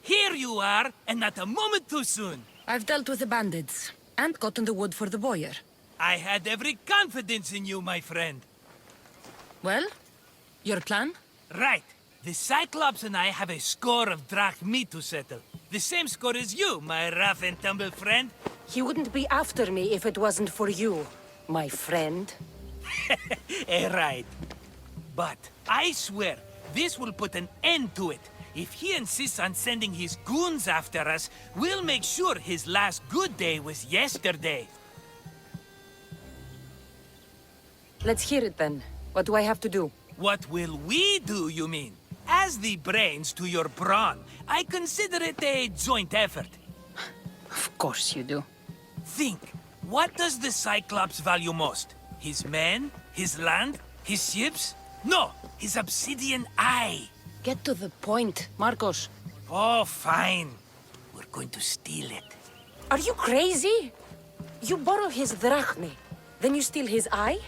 Here you are, and not a moment too soon. I've dealt with the bandits, and gotten the wood for the boiler. I had every confidence in you, my friend. Well, your plan? Right. The Cyclops and I have a score of drachmi to settle. The same score as you, my rough and tumble friend. He wouldn't be after me if it wasn't for you, my friend. Right. But I swear, this will put an end to it. If he insists on sending his goons after us, we'll make sure his last good day was yesterday. Let's hear it then. What do I have to do? What will we do, you mean? As the brains to your brawn, I consider it a joint effort. Of course you do. Think, what does the Cyclops value most? His men? His land? His ships? No, his obsidian eye. Get to the point, Markos. Oh, fine. We're going to steal it. Are you crazy? You borrow his drachmi, then you steal his eye?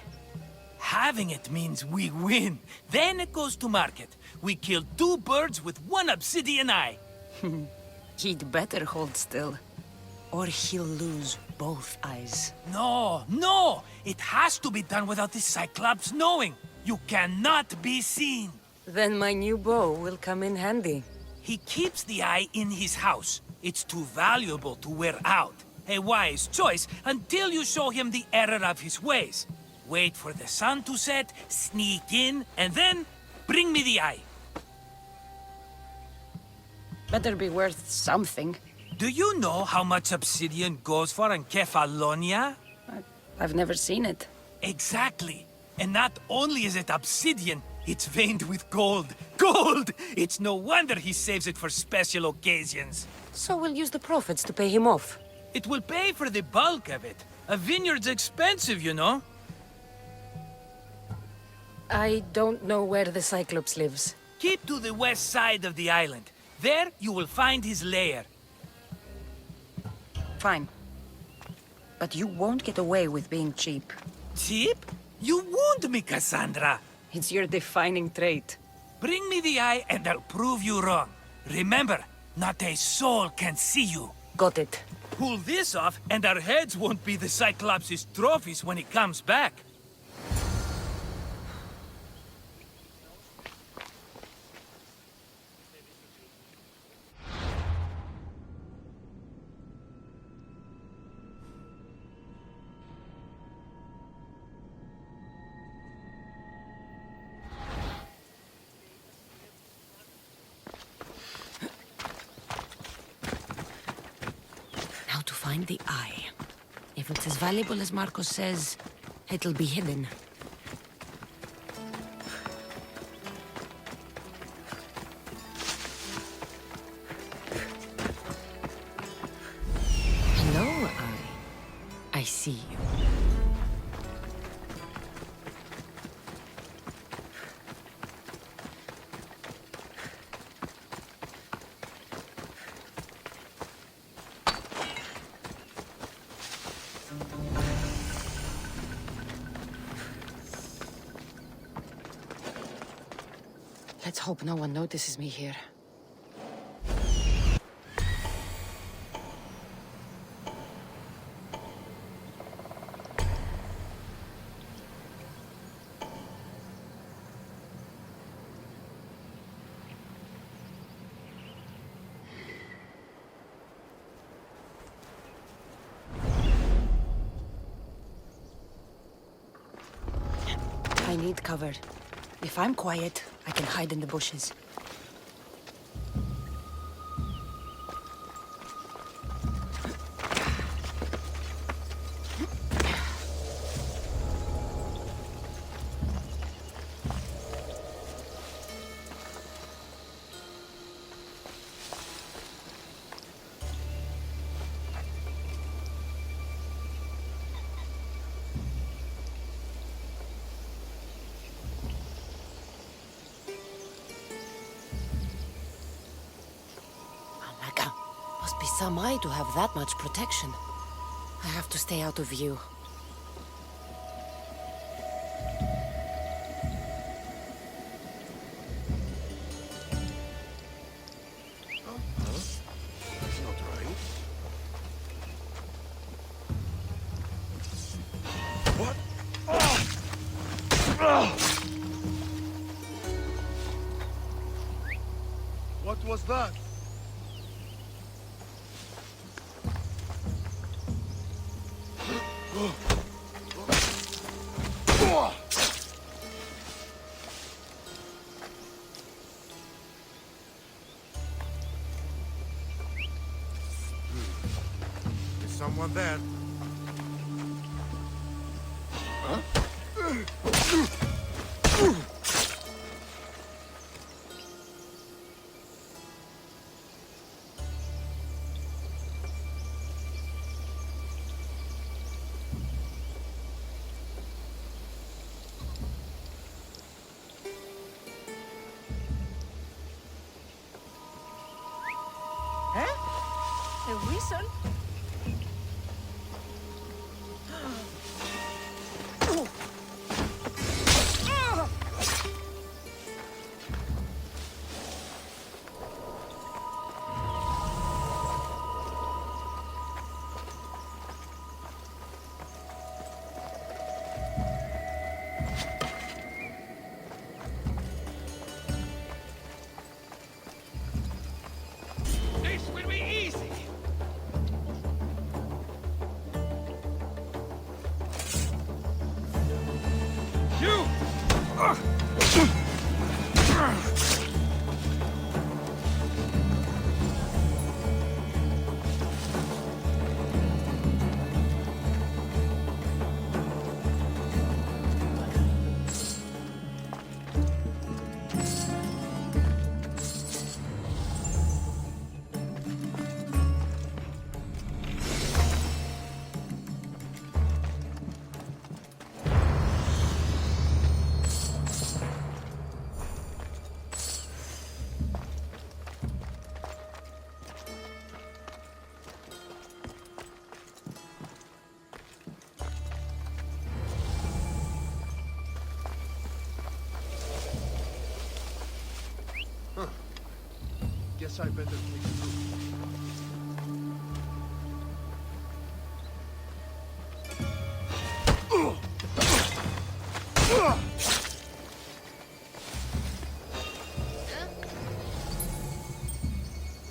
Having it means we win. Then it goes to market. We kill two birds with one obsidian eye. He'd better hold still, or he'll lose both eyes. No, no! It has to be done without the Cyclops knowing. You cannot be seen. Then my new bow will come in handy. He keeps the eye in his house. It's too valuable to wear out. A wise choice until you show him the error of his ways. Wait for the sun to set, sneak in, and then bring me the eye. Better be worth something. Do you know how much obsidian goes for in Kephallonia? I've never seen it. Exactly. And not only is it obsidian, it's veined with gold. Gold! It's no wonder he saves it for special occasions. So we'll use the profits to pay him off. It will pay for the bulk of it. A vineyard's expensive, you know. I don't know where the Cyclops lives. Keep to the west side of the island. There you will find his lair. Fine. But you won't get away with being cheap. Cheap? You wound me, Kassandra. It's your defining trait. Bring me the eye and I'll prove you wrong. Remember, not a soul can see you. Got it. Pull this off and our heads won't be the Cyclops' trophies when he comes back. Now to find the eye. If it's as valuable as Markos says, it'll be hidden. Hello, eye. I see you. Let's hope no one notices me here. I need cover. If I'm quiet, I can hide in the bushes. Must be Sami to have that much protection. I have to stay out of view. Is someone there? Huh? A whistle? This will be easy! You! Guess I better take a look.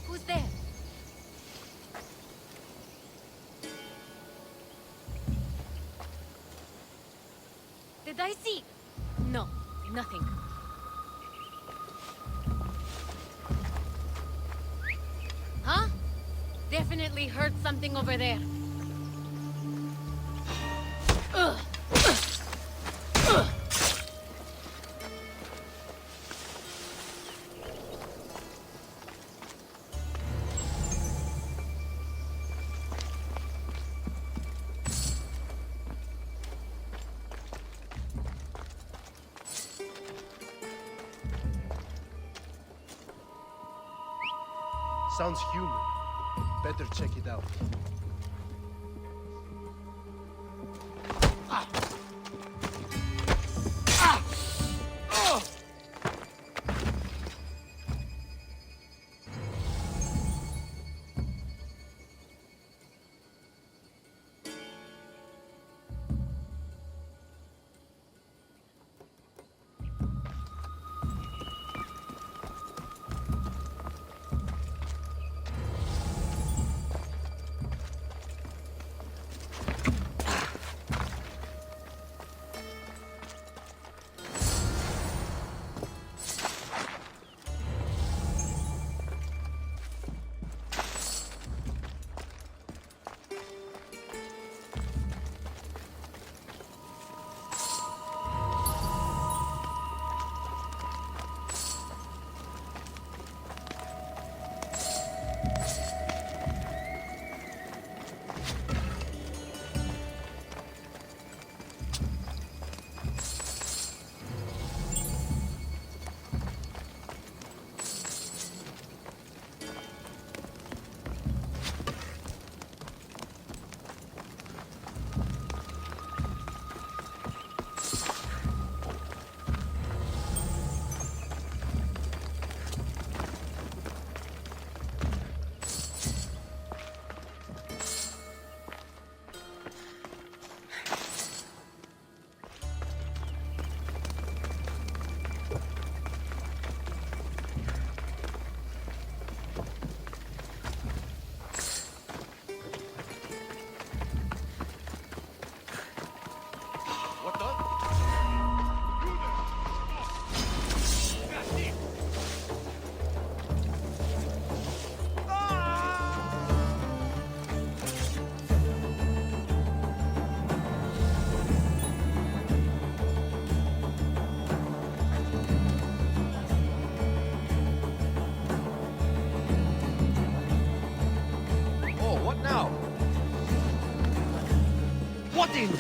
Who's there? Did I see? No, nothing. Huh? Definitely heard something over there. Ugh. Sounds human. Better check it out. Martin!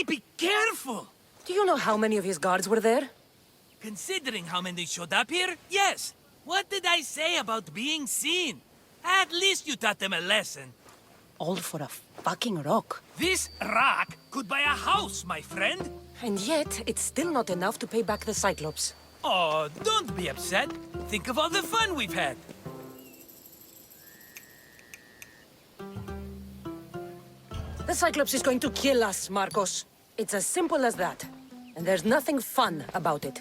Be careful! Do you know how many of his guards were there? Considering how many showed up here, yes. What did I say about being seen? At least you taught them a lesson. All for a fucking rock. This rock could buy a house, my friend. And yet, it's still not enough to pay back the Cyclops. Oh, don't be upset. Think of all the fun we've had. The Cyclops is going to kill us, Markos. It's as simple as that. And there's nothing fun about it.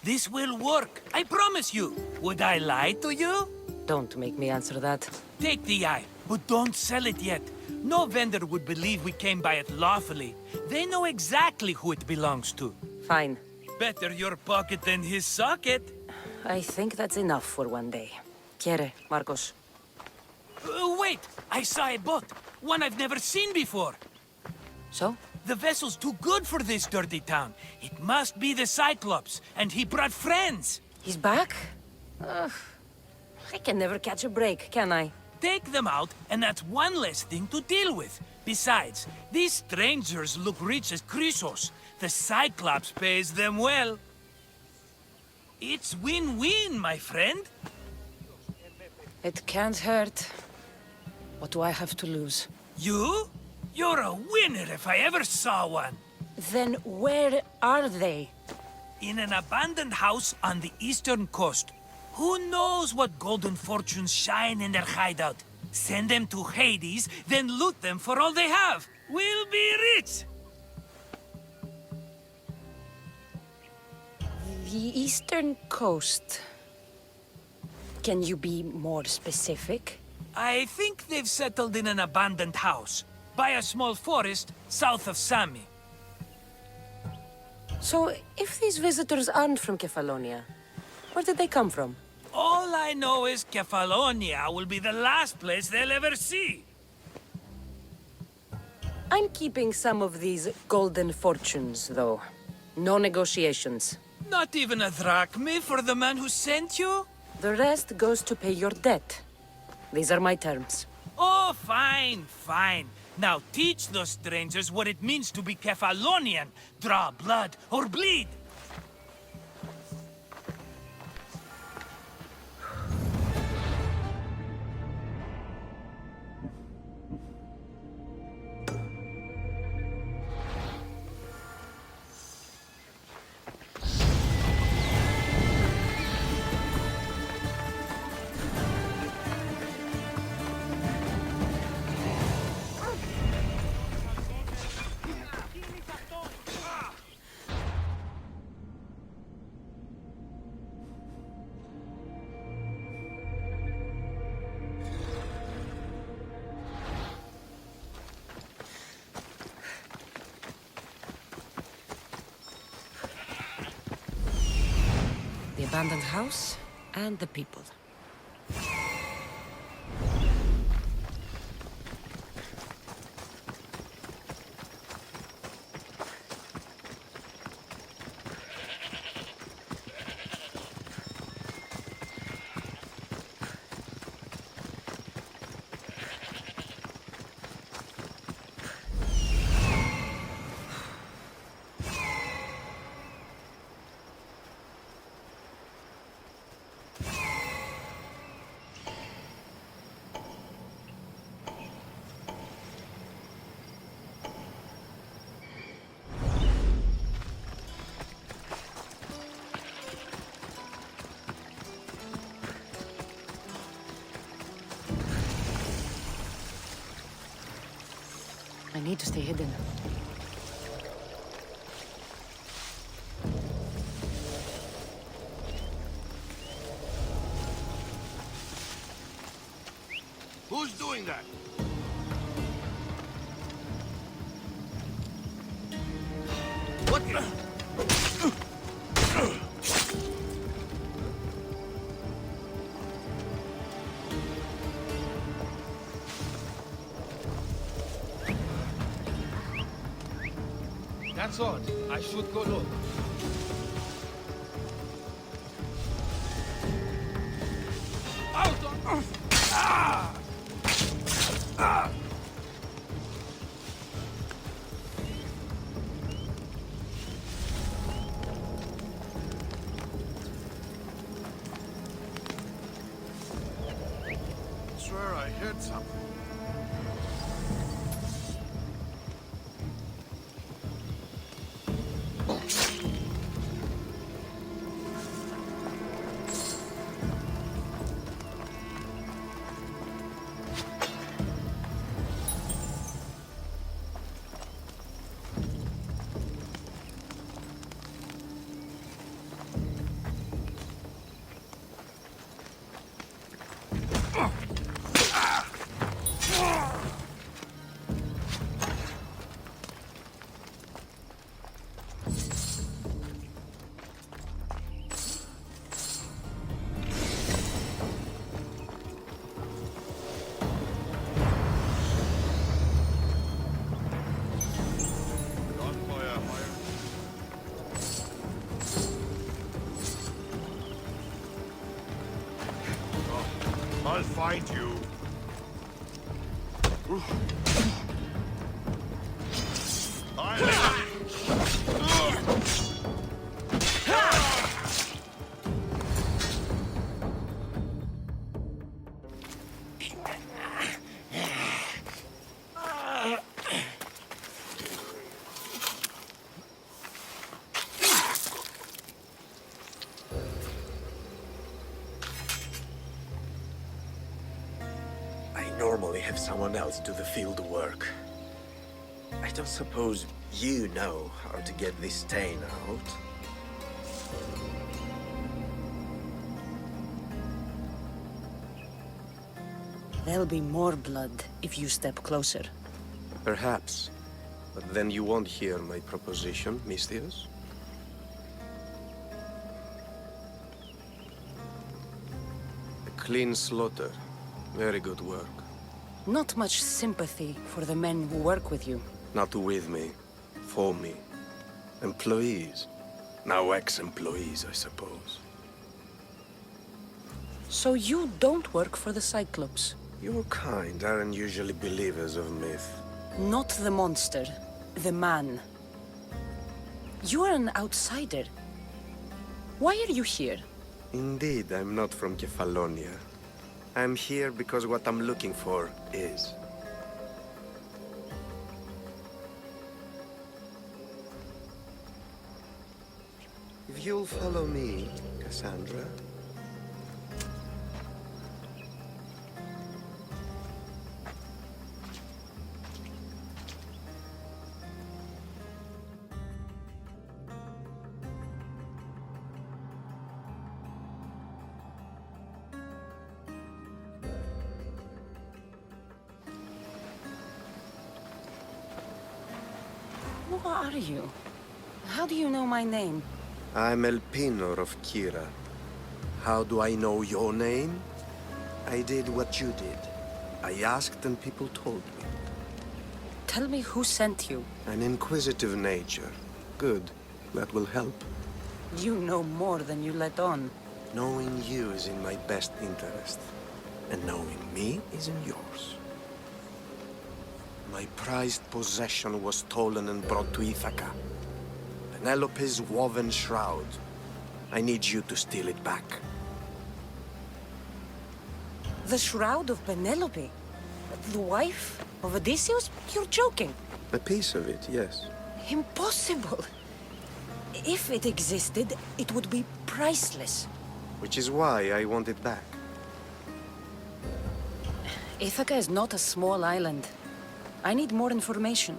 This will work, I promise you. Would I lie to you? Don't make me answer that. Take the eye, but don't sell it yet. No vendor would believe we came by it lawfully. They know exactly who it belongs to. Fine. Better your pocket than his socket. I think that's enough for one day. Quiere, Markos. Wait! I saw a boat. One I've never seen before. So? The vessel's too good for this dirty town. It must be the Cyclops, and he brought friends. He's back? I can never catch a break, can I? Take them out, and that's one less thing to deal with. Besides, these strangers look rich as Chrysos. The Cyclops pays them well. It's win-win, my friend. It can't hurt. What do I have to lose? You? You're a winner if I ever saw one. Then where are they? In an abandoned house on the eastern coast. Who knows what golden fortunes shine in their hideout? Send them to Hades, then loot them for all they have. We'll be rich! The eastern coast. Can you be more specific? I think they've settled in an abandoned house, by a small forest south of Sami. So, if these visitors aren't from Kephallonia, where did they come from? All I know is Kephallonia will be the last place they'll ever see. I'm keeping some of these golden fortunes, though. No negotiations. Not even a drachme for the man who sent you? The rest goes to pay your debt. These are my terms. Oh, fine, fine. Now teach those strangers what it means to be Kephalonian. Draw blood or bleed. The abandoned house and the people. need to stay hidden. Who's doing that? What the... That's odd. I should go look. Out on... Ah! Ah! Swear I heard something. I'll find you. Normally have someone else do the field work. I don't suppose you know how to get this stain out. There'll be more blood if you step closer. Perhaps. But then you won't hear my proposition, Misthios. A clean slaughter. Very good work. Not much sympathy for the men who work with you. Not with me. For me. Employees. Now ex-employees, I suppose. So you don't work for the Cyclops? Your kind aren't usually believers of myth. Not the monster. The man. You're an outsider. Why are you here? Indeed, I'm not from Kephallonia. I'm here because what I'm looking for is. If you'll follow me, Kassandra. Who are you? How do you know my name? I'm Elpenor of Kira. How do I know your name? I did what you did. I asked and people told me. Tell me who sent you. An inquisitive nature. Good. That will help. You know more than you let on. Knowing you is in my best interest. And knowing me is in yours. My prized possession was stolen and brought to Ithaka. Penelope's woven shroud. I need you to steal it back. The Shroud of Penelope? The wife of Odysseus? You're joking. A piece of it, yes. Impossible. If it existed, it would be priceless. Which is why I want it back. Ithaka is not a small island. I need more information.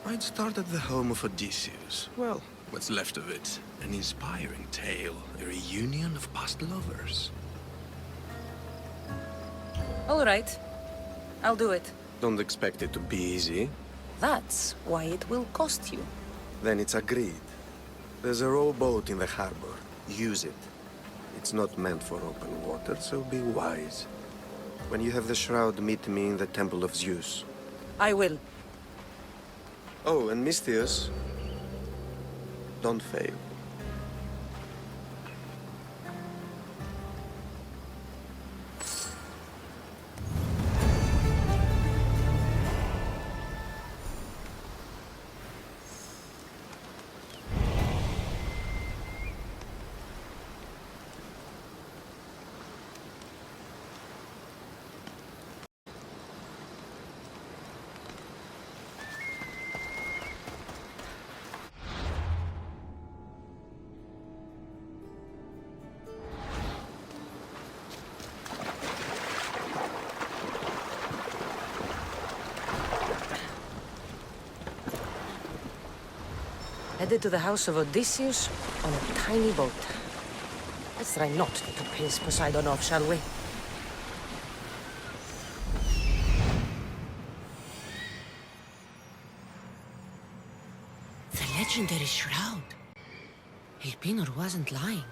I'd start at the home of Odysseus. Well, what's left of it. An inspiring tale, a reunion of past lovers. All right. I'll do it. Don't expect it to be easy. That's why it will cost you. Then it's agreed. There's a rowboat in the harbor. Use it. It's not meant for open water, so be wise. When you have the shroud, meet me in the Temple of Zeus. I will. Oh, and Misthios, don't fail. Headed to the house of Odysseus on a tiny boat. Let's try not to piss Poseidon off, shall we? The legendary shroud. Elpenor wasn't lying.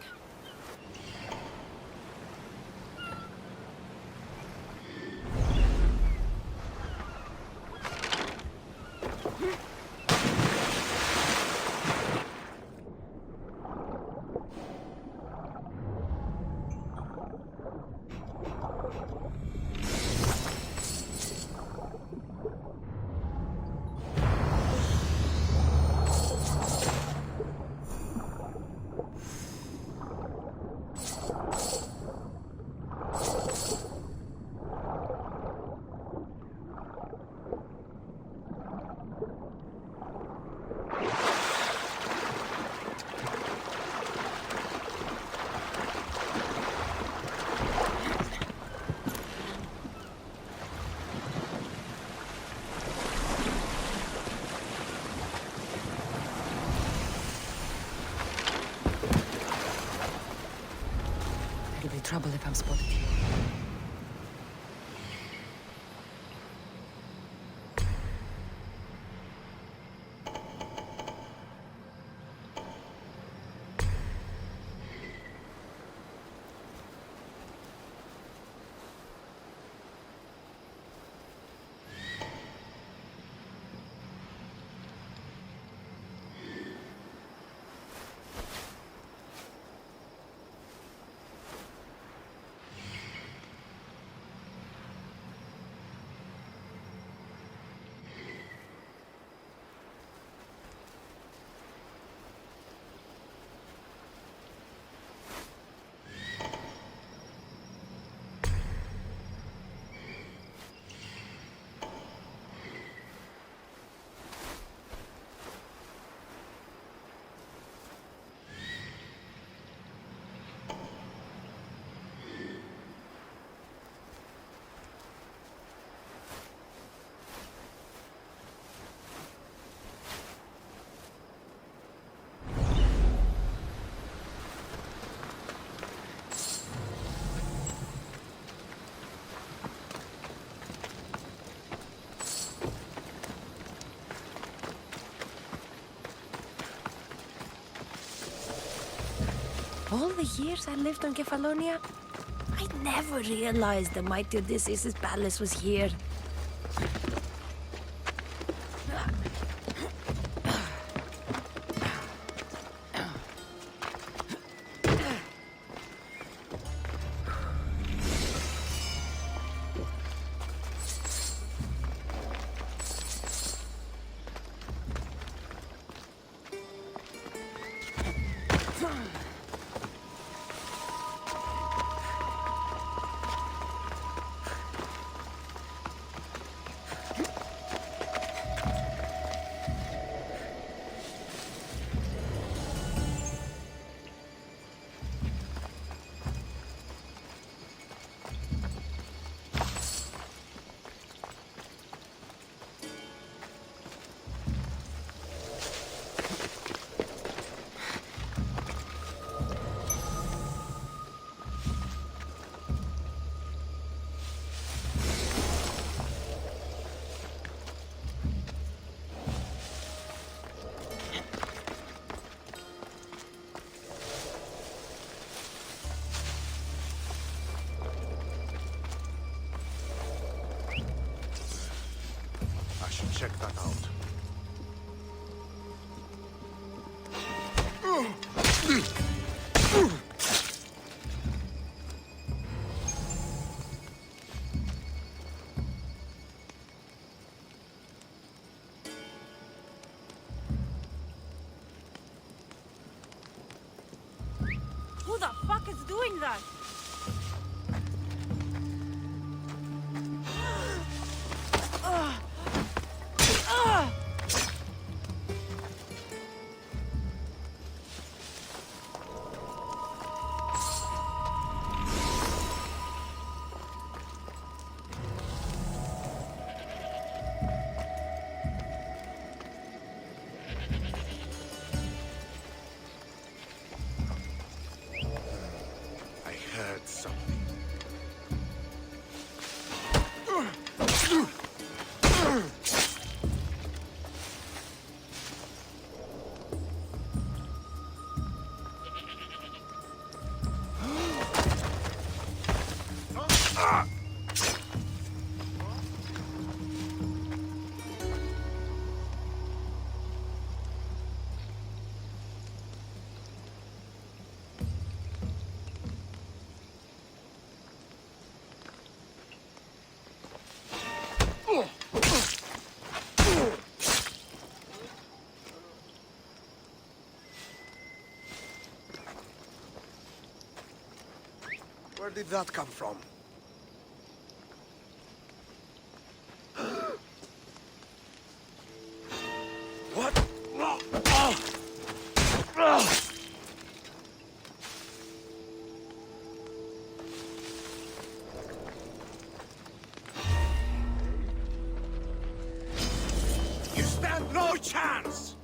It'll be trouble if I'm spotted here. All the years I lived on Kephallonia, I never realized the mighty Odysseus' palace was here. doing that? I heard something. Where did that come from? What? You stand no chance!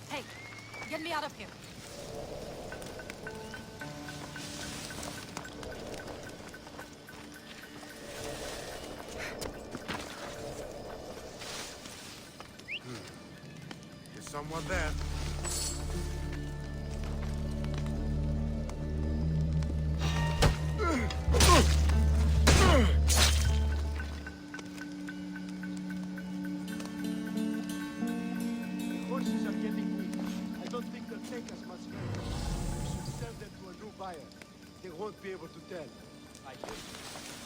Hey, get me out of here. Is someone there? The horses are getting weak. I don't think they'll take as much grain. We should sell them to a new buyer. They won't be able to tell.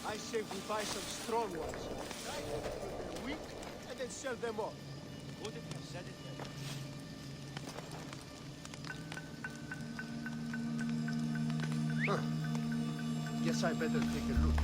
I say we buy some strong ones. Right? They're weak, and then sell them off. Wouldn't have said it then. Guess I better take a look.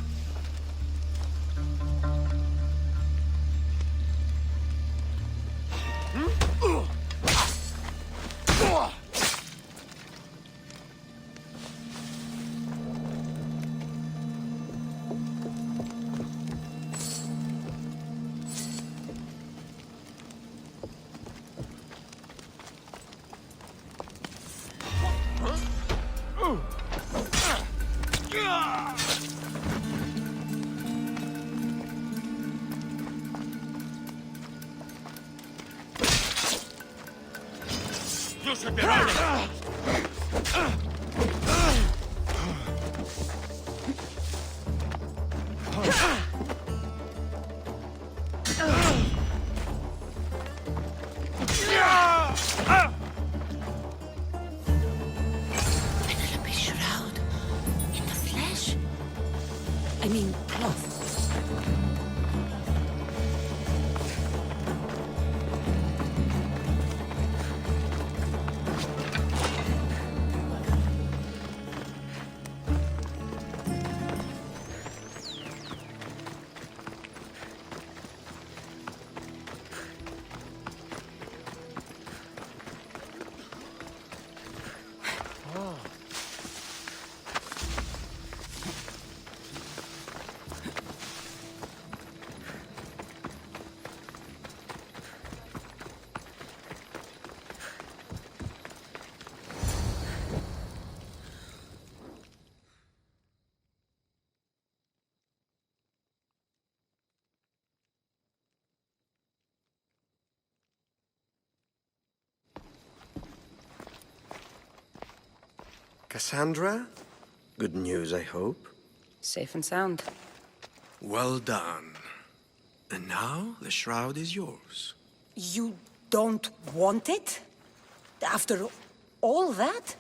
You should be running! Penelope's shroud. In the flesh? I mean, cloth. Kassandra? Good news, I hope. Safe and sound. Well done. And now the shroud is yours. You don't want it? After all that?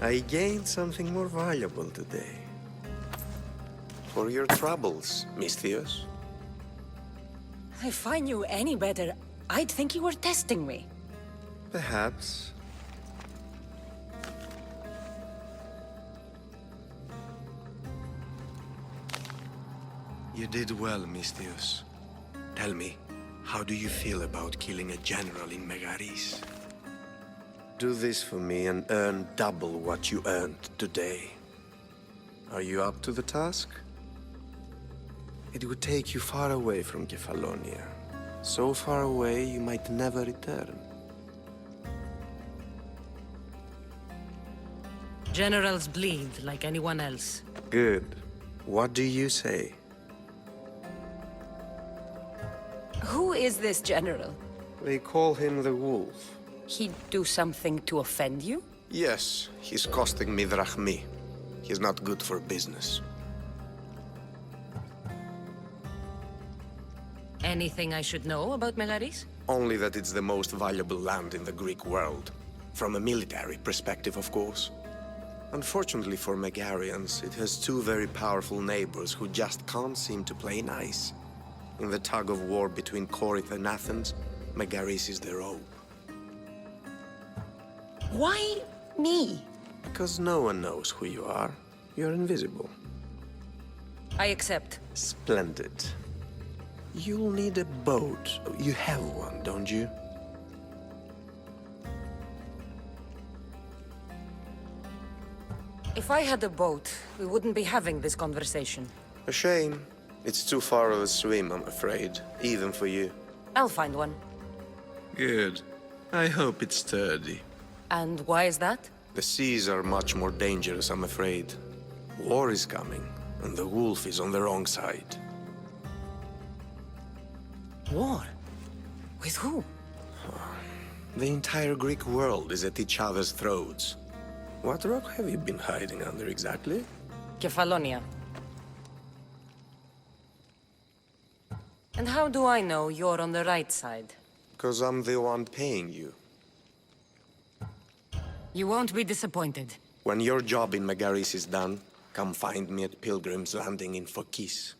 I gained something more valuable today. For your troubles, Misthios. If I knew any better, I'd think you were testing me. Perhaps. You did well, Misthios. Tell me, how do you feel about killing a general in Megaris? Do this for me and earn double what you earned today. Are you up to the task? It would take you far away from Kephallonia. So far away you might never return. Generals bleed like anyone else. Good. What do you say? Who is this general? They call him the Wolf. He'd do something to offend you? Yes, he's costing me drachmi. He's not good for business. Anything I should know about Megaris? Only that it's the most valuable land in the Greek world. From a military perspective, of course. Unfortunately for Megarians, it has two very powerful neighbors who just can't seem to play nice. In the tug of war between Corinth and Athens, Megaris is their own. Why me? Because no one knows who you are. You're invisible. I accept. Splendid. You'll need a boat. You have one, don't you? If I had a boat, we wouldn't be having this conversation. A shame. It's too far of a swim, I'm afraid. Even for you. I'll find one. Good. I hope it's sturdy. And why is that? The seas are much more dangerous, I'm afraid. War is coming, and the wolf is on the wrong side. War? With who? The entire Greek world is at each other's throats. What rock have you been hiding under exactly? Kephallonia. And how do I know you're on the right side? Because I'm the one paying you. You won't be disappointed. When your job in Megaris is done, come find me at Pilgrim's Landing in Phokis.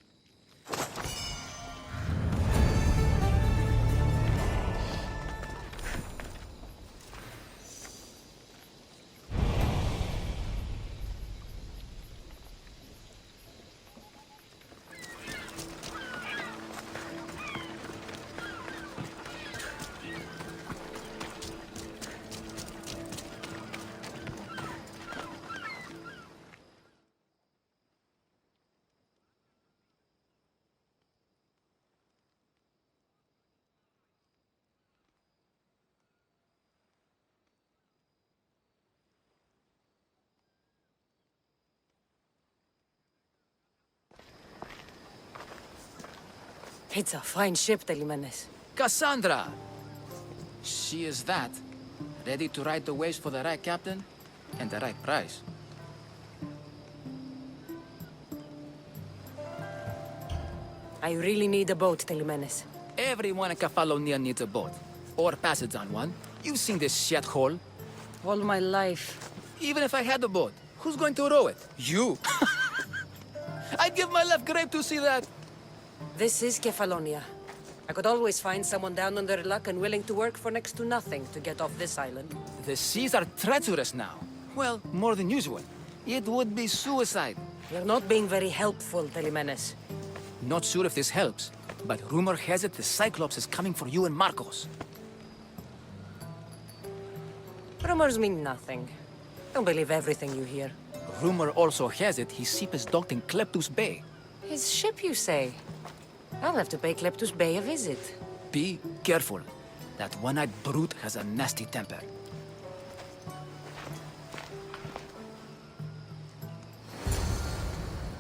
It's a fine ship, Telimenes. Kassandra! She is that. Ready to ride the waves for the right captain and the right price. I really need a boat, Telimenes. Everyone in Kephallonia needs a boat. Or passage on one. You've seen this shithole. All my life. Even if I had a boat, who's going to row it? You! I'd give my left grape to see that. This is Kephallonia. I could always find someone down on their luck and willing to work for next to nothing to get off this island. The seas are treacherous now. Well, more than usual. It would be suicide. You're not being very helpful, Telimenes. Not sure if this helps, but rumor has it the Cyclops is coming for you and Markos. Rumors mean nothing. Don't believe everything you hear. Rumor also has it his ship is docked in Kleptus Bay. His ship, you say? I'll have to pay Kleptus Bay a visit. Be careful. That one-eyed brute has a nasty temper.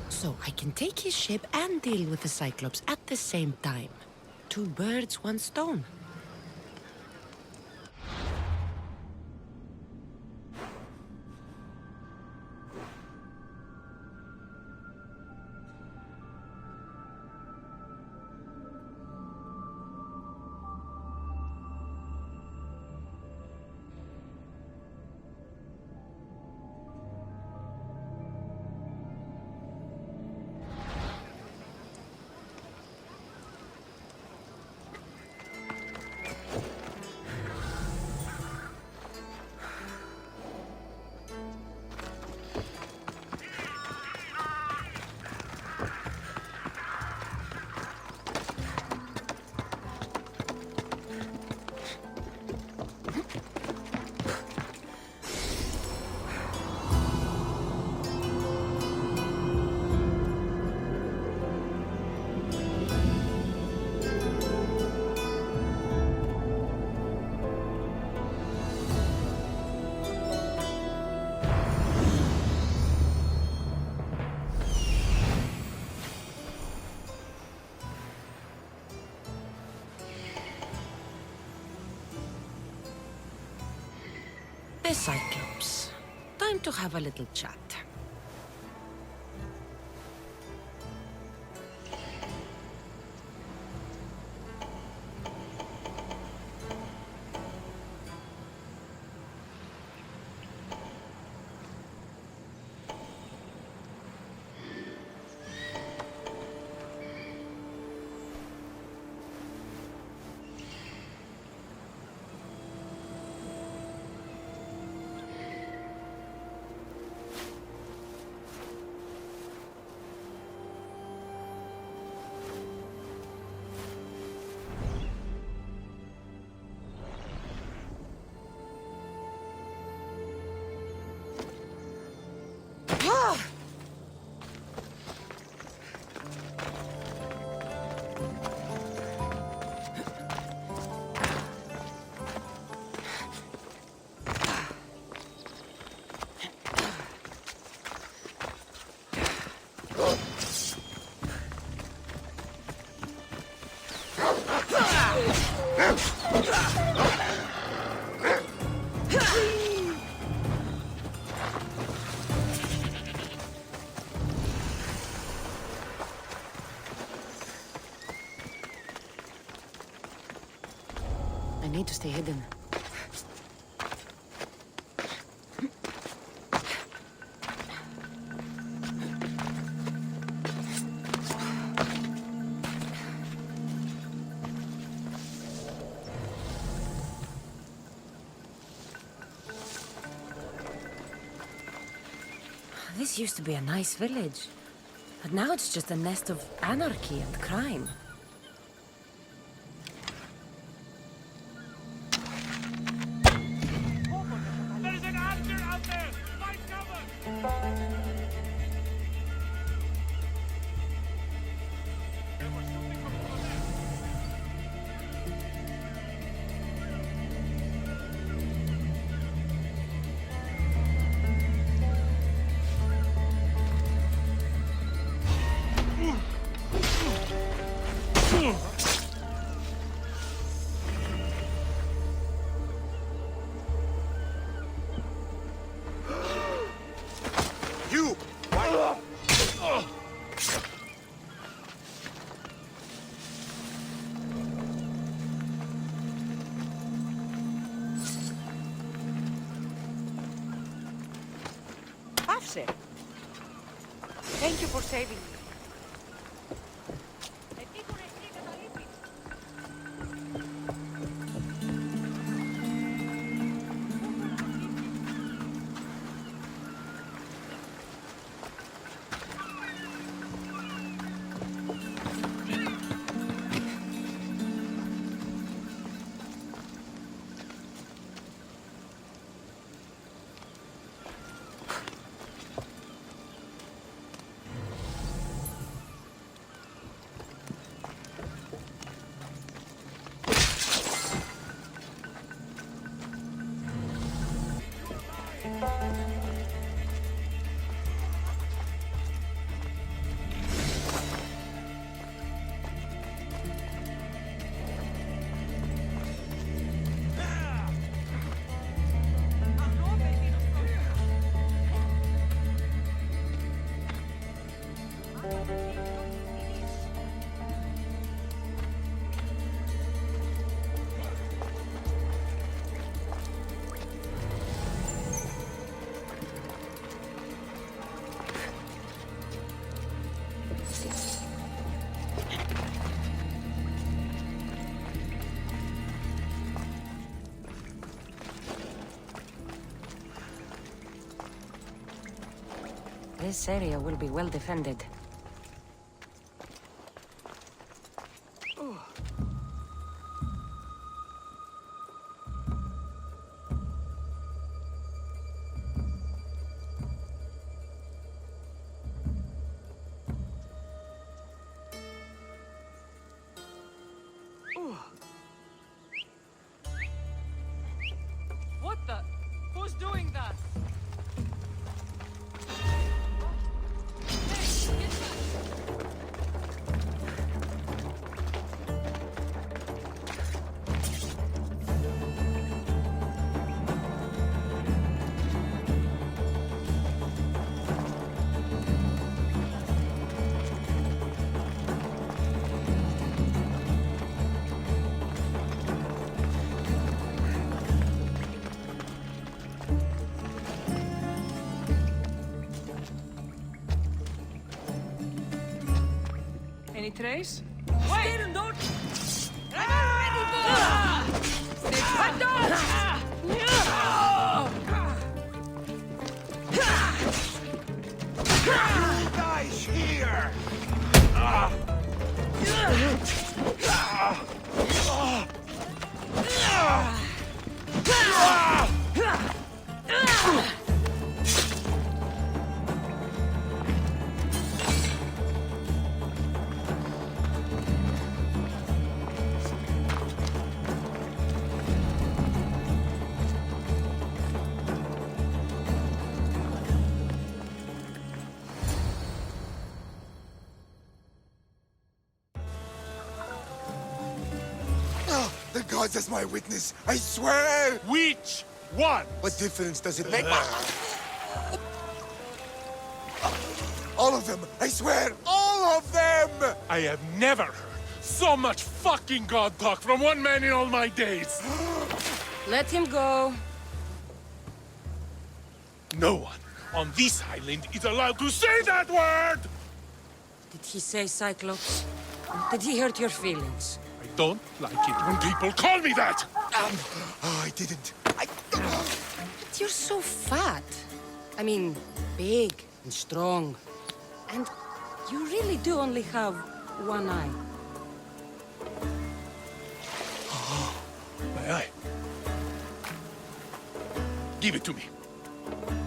So I can take his ship and deal with the Cyclops at the same time. Two birds, one stone. The Cyclops. Time to have a little chat. I need to stay hidden. This used to be a nice village, but now it's just a nest of anarchy and crime. There's an archer out there! Find cover! You! Why? Pavse! Thank you for saving me. This area will be well defended. What the? Who's doing that? Hey, get trace? Stay not! Ready, Dies here! The gods as my witness, I swear! Which one? What difference does it make? All of them! I swear! All of them! I have never heard so much fucking god talk from one man in all my days. Let him go. No one on this island is allowed to say that word! Did he say Cyclops? Did he hurt your feelings? I don't like it when people call me that! Oh, I didn't. But you're so fat. I mean, big and strong. And you really do only have one eye. My eye. Give it to me.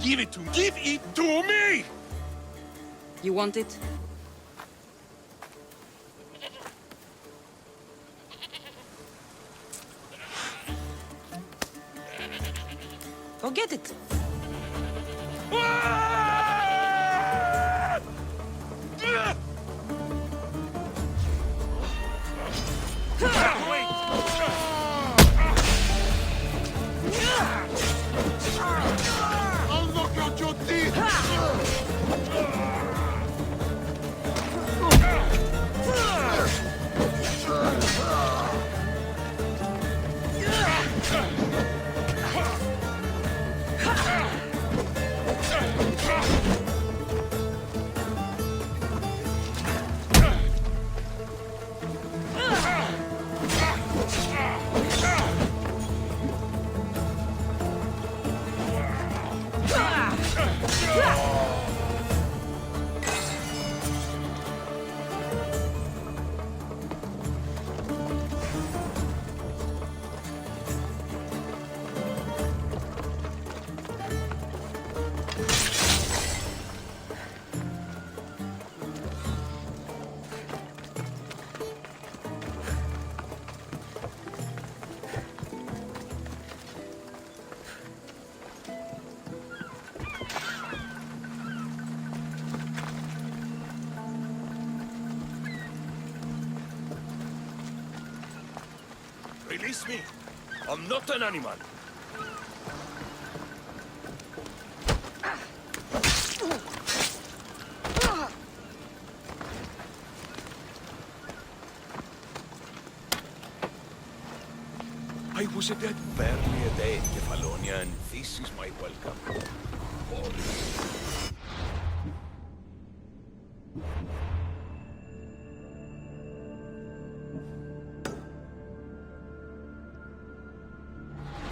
Give it to me! You want it? Go get it. I'll knock out your teeth! Release me. I'm not an animal. I was a dead barely a day in Kephallonia, and this is my welcome.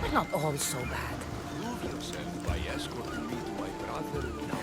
We're not all so bad. Prove yourself by escorting me to my brother now.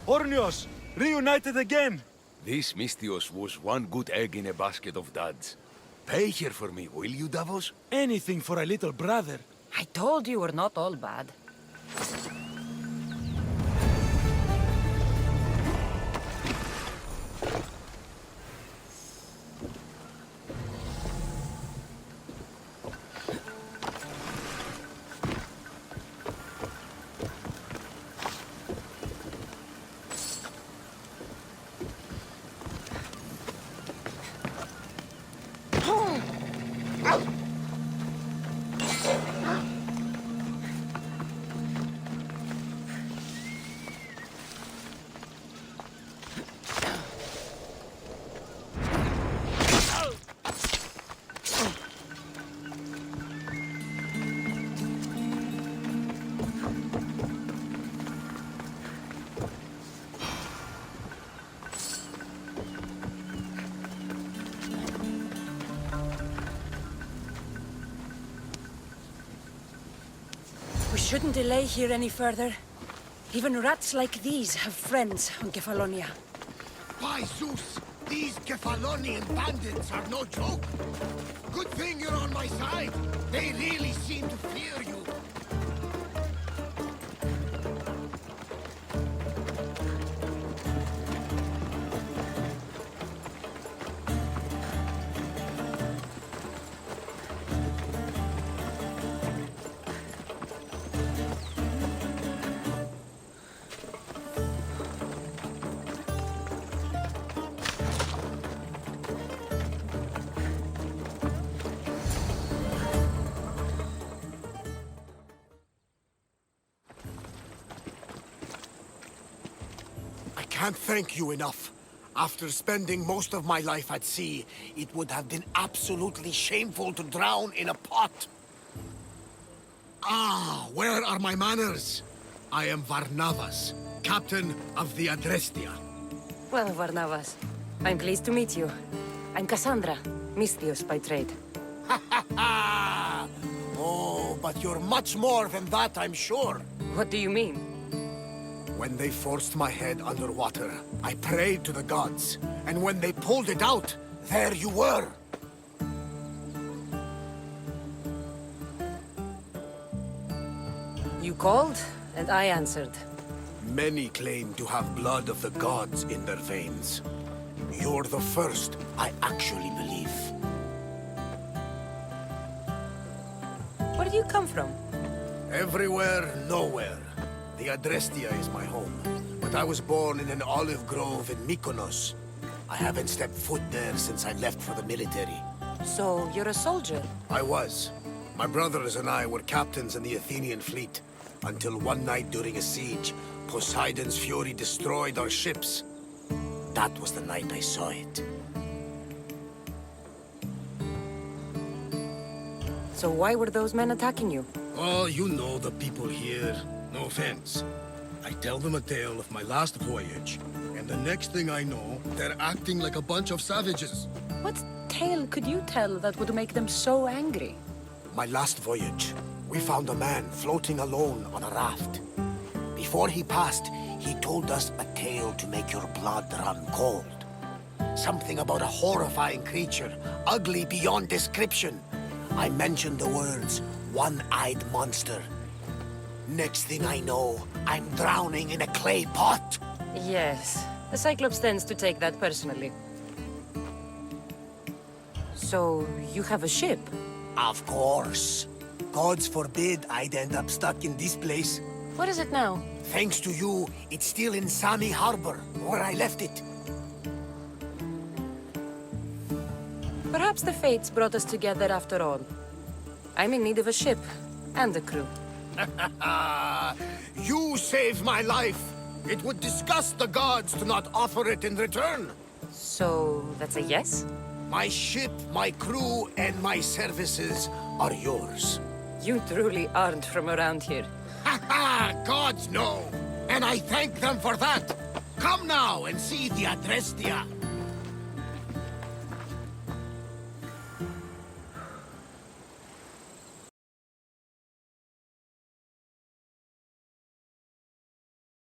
Ornios! Reunited again! This Mystios was one good egg in a basket of duds. pay here for me, will you, Davos? Anything for a little brother. I told you we're not all bad. We shouldn't delay here any further. Even rats like these have friends on Kephallonia. By Zeus, these Kephalonian bandits are no joke. Good thing you're on my side. They really seem to fear you. I can't thank you enough. After spending most of my life at sea, it would have been absolutely shameful to drown in a pot. Ah, where are my manners? I am Varnavas, captain of the Adrestia. Well, Varnavas, I'm pleased to meet you. I'm Kassandra, Misthios by trade. Ha ha ha! Oh, but you're much more than that, I'm sure. What do you mean? When they forced my head underwater, I prayed to the gods. And when they pulled it out, there you were. You called, and I answered. Many claim to have blood of the gods in their veins. You're the first I actually believe. Where do you come from? Everywhere, nowhere. The Adrestia is my home, but I was born in an olive grove in Mykonos. I haven't stepped foot there since I left for the military. So, you're a soldier? I was. My brothers and I were captains in the Athenian fleet, until one night during a siege, Poseidon's fury destroyed our ships. That was the night I saw it. So why were those men attacking you? Oh, you know the people here. No offense. I tell them a tale of my last voyage, and the next thing I know, they're acting like a bunch of savages. What tale could you tell that would make them so angry? My last voyage, we found a man floating alone on a raft. Before he passed, he told us a tale to make your blood run cold. Something about a horrifying creature, ugly beyond description. I mentioned the words, one-eyed monster. Next thing I know, I'm drowning in a clay pot. Yes, the Cyclops tends to take that personally. So, you have a ship? Of course. Gods forbid I'd end up stuck in this place. What is it now? Thanks to you, it's still in Sami harbor, where I left it. Perhaps the fates brought us together after all. I'm in need of a ship, and a crew. You saved my life. It would disgust the gods to not offer it in return. So, that's a yes? My ship, my crew, and my services are yours. You truly aren't from around here. Ha ha! Gods know! And I thank them for that! Come now and see the Adrestia!